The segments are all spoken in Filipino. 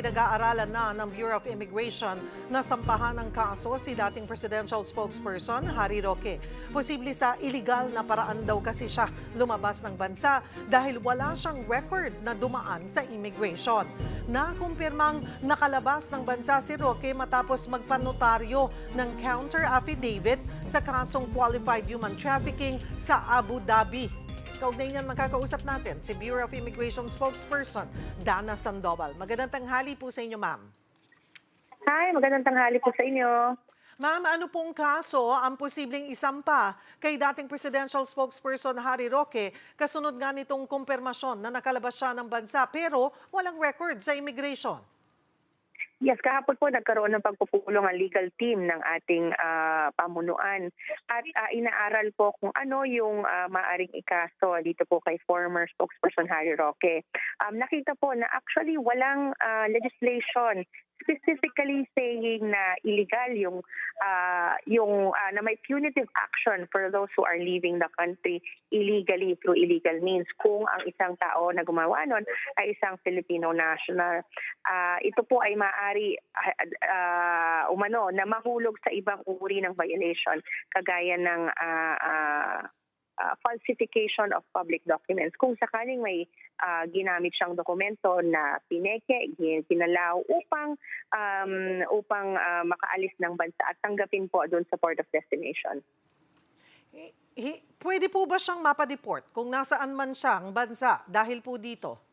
pinag-aaralan na ng Bureau of Immigration na sampahan ng kaso si dating presidential spokesperson Harry Roque. Posible sa iligal na paraan daw kasi siya lumabas ng bansa dahil wala siyang record na dumaan sa immigration. Nakumpirmang nakalabas ng bansa si Roque matapos magpanotaryo ng counter affidavit sa kasong qualified human trafficking sa Abu Dhabi. Kaugnay niyan makakausap natin si Bureau of Immigration spokesperson Dana Sandoval. Magandang tanghali po sa inyo, ma'am. Hi, magandang tanghali po sa inyo. Ma'am, ano pong kaso ang posibleng isampa kay dating presidential spokesperson Harry Roque kasunod nga nitong kumpirmasyon na nakalabas siya ng bansa pero walang record sa immigration? Yes, kahapon po nagkaroon ng pagpupulong ang legal team ng ating pamunuan at inaaral po kung ano yung maaring ikaso dito po kay former spokesperson Harry Roque. Nakita po na actually walang legislation specifically saying na illegal yung na may punitive action for those who are leaving the country illegally through illegal means kung ang isang tao na gumawa nun ay isang Filipino national. Ito po ay maaari umano na mahulog sa ibang uri ng violation kagaya ng falsification of public documents. Kung sakaling may ginamit siyang dokumento na pineke, kinalaw upang makaalis ng bansa at tanggapin po doon sa port of destination. Pwede po ba siyang mapadeport kung nasaan man siyang bansa dahil po dito?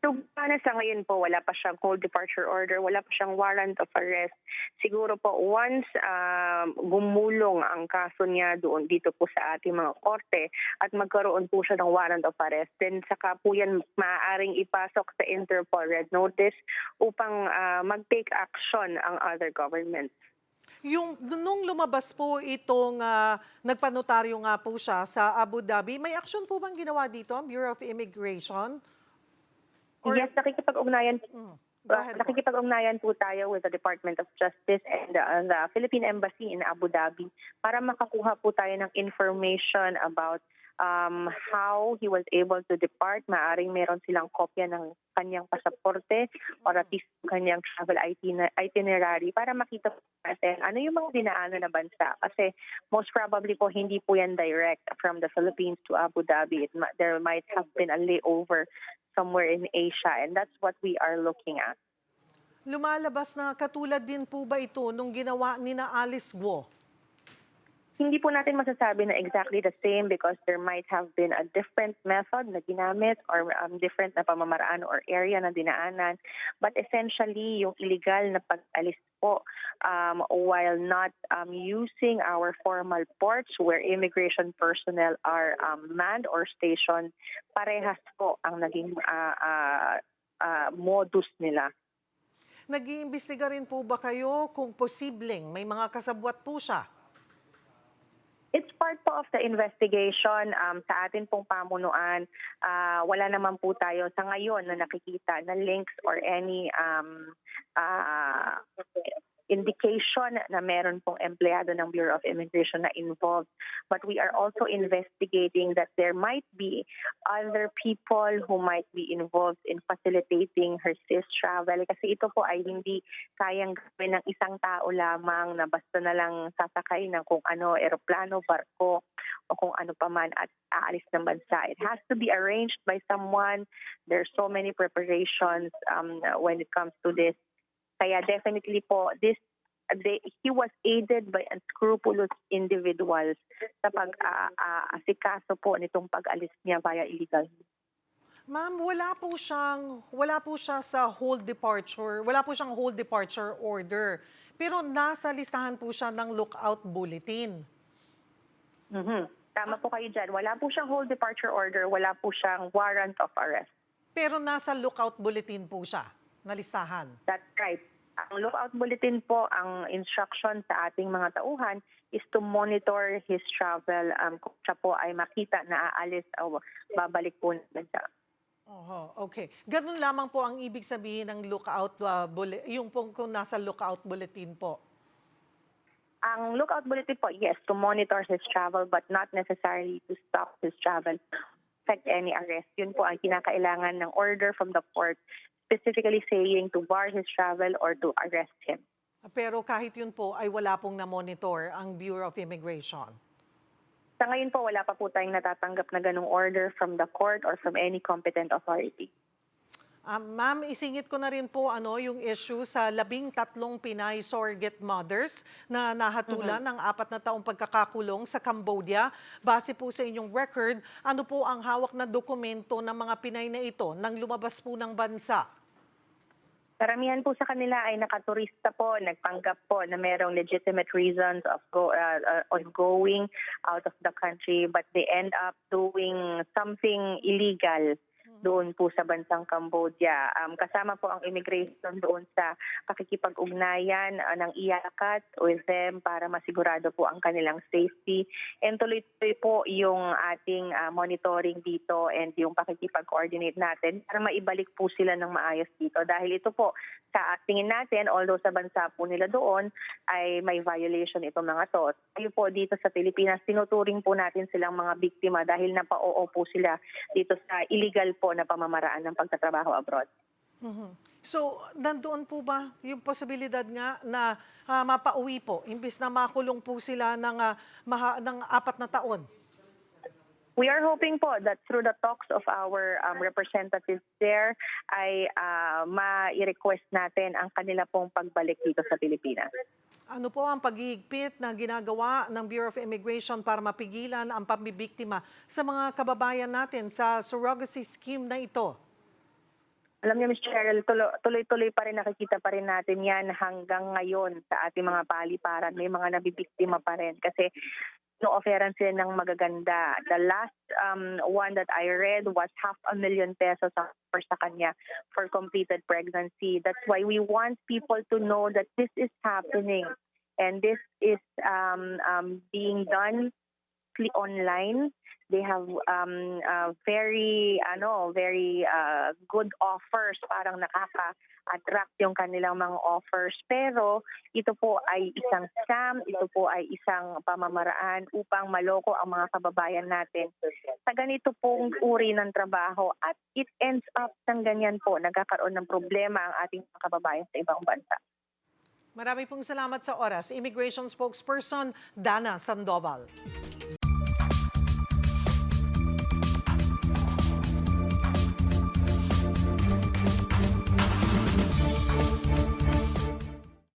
So, sa ngayon po, wala pa siyang cold departure order, wala pa siyang warrant of arrest. Siguro po, once gumulong ang kaso niya dito po sa ating mga korte at magkaroon po siya ng warrant of arrest, then saka po yan maaaring ipasok sa Interpol Red Notice upang mag-take action ang other governments. Nung lumabas po itong nagpanotaryo nga po siya sa Abu Dhabi, may action po bang ginawa dito ang Bureau of Immigration? Yes, nakikipag-ugnayan po tayo with the Department of Justice and the Philippine Embassy in Abu Dhabi para makakuha po tayo ng information about how he was able to depart. Maaring meron silang kopya ng kanyang pasaporte or at least kanyang travel itinerary para makita po natin ano yung mga dinaanan na bansa. Kasi most probably po hindi po yan direct from the Philippines to Abu Dhabi. There might have been a layover somewhere in Asia, and that's what we are looking at. Lumalabas na katulad din po ba ito nung ginawa ni na Alice Guo? Hindi po natin masasabi na exactly the same because there might have been a different method na ginamit or different na pamamaraan or area na dinaanan. But essentially, yung illegal na pag-alis po while not using our formal ports where immigration personnel are manned or stationed, parehas po ang naging modus nila. Nag-iimbestiga rin po ba kayo kung posibleng may mga kasabwat po siya? It's part po of the investigation sa atin pong pamunuan. Wala naman po tayo sa ngayon na nakikita na links or any indication na meron pong empleyado ng Bureau of Immigration na involved. But we are also investigating that there might be other people who might be involved in facilitating her sis travel. Kasi ito po ay hindi kayang gawin ng isang tao lamang na basta na lang sasakay ng kung ano, eroplano, barko, o kung ano pa man at aalis ng bansa. It has to be arranged by someone. There's so many preparations when it comes to this. Kaya definitely po, he was aided by unscrupulous individuals sa pag-asikaso po nitong pag-alis niya via illegal. Ma'am, wala po siya sa hold departure, wala po siyang hold departure order. Pero nasa listahan po siya ng lookout bulletin. Tama po kayo dyan. Wala po siyang hold departure order, wala po siyang warrant of arrest. Pero nasa lookout bulletin po siya, na listahan. That's right. Ang lookout bulletin po, ang instruction sa ating mga tauhan is to monitor his travel kung siya po ay makita na aalis o babalik po ng bansa. Okay. Ganun lamang po ang ibig sabihin ng lookout bulletin, yung kung nasa lookout bulletin po. Ang lookout bulletin po, yes, to monitor his travel but not necessarily to stop his travel, affect any arrest. Yun po ang kinakailangan ng order from the port specifically saying to bar his travel or to arrest him. Pero kahit yun po ay wala pong na-monitor ang Bureau of Immigration. Sa ngayon po, wala pa po tayong natatanggap na ganung order from the court or from any competent authority. Ma'am, isingit ko na rin po yung issue sa 13 Pinay surrogate mothers na nahatulan ng 4 na taong pagkakakulong sa Cambodia. Base po sa inyong record, ano po ang hawak na dokumento ng mga Pinay na ito nang lumabas po ng bansa? Karamihan po sa kanila ay nakaturista po, nagpanggap po na merong legitimate reasons of going out of the country, but they end up doing something illegal doon po sa bansang Cambodia. Kasama po ang immigration doon sa pakikipag-ugnayan ng IACAT with them para masigurado po ang kanilang safety. And tuloy-tuloy po yung ating monitoring dito and yung pakikipag-coordinate natin para maibalik po sila ng maayos dito. Dahil ito po, sa tingin natin, although sa bansa po nila doon ay may violation itong mga to. Tayo po dito sa Pilipinas, tinuturing po natin silang mga biktima dahil napao po sila dito sa illegal po na pamamaraan ng pagtatrabaho abroad. So, nandoon po ba yung posibilidad nga na mapauwi po, imbis na makulong po sila ng 4 na taon? We are hoping po that through the talks of our representatives there ay ma-request natin ang kanila pong pagbalik dito sa Pilipinas. Ano po ang paghihigpit na ginagawa ng Bureau of Immigration para mapigilan ang pambibiktima sa mga kababayan natin sa surrogacy scheme na ito? Alam niyo, Ms. Cheryl, tuloy-tuloy pa rin, nakikita pa rin natin yan hanggang ngayon sa ating mga paliparan. May mga nabibiktima pa rin kasi no-offeran sila ng magaganda. The last one that I read was 500,000 pesos for sa kanya for completed pregnancy. That's why we want people to know that this is happening and this is being done online. They have very good offers, parang nakaka-attract yung kanilang mga offers. Pero ito po ay isang scam, ito po ay isang pamamaraan upang maloko ang mga kababayan natin sa ganito pong uri ng trabaho at it ends up ng ganyan po, nagkakaroon ng problema ang ating mga kababayan sa ibang bansa. Marami pong salamat sa oras. Immigration spokesperson Dana Sandoval.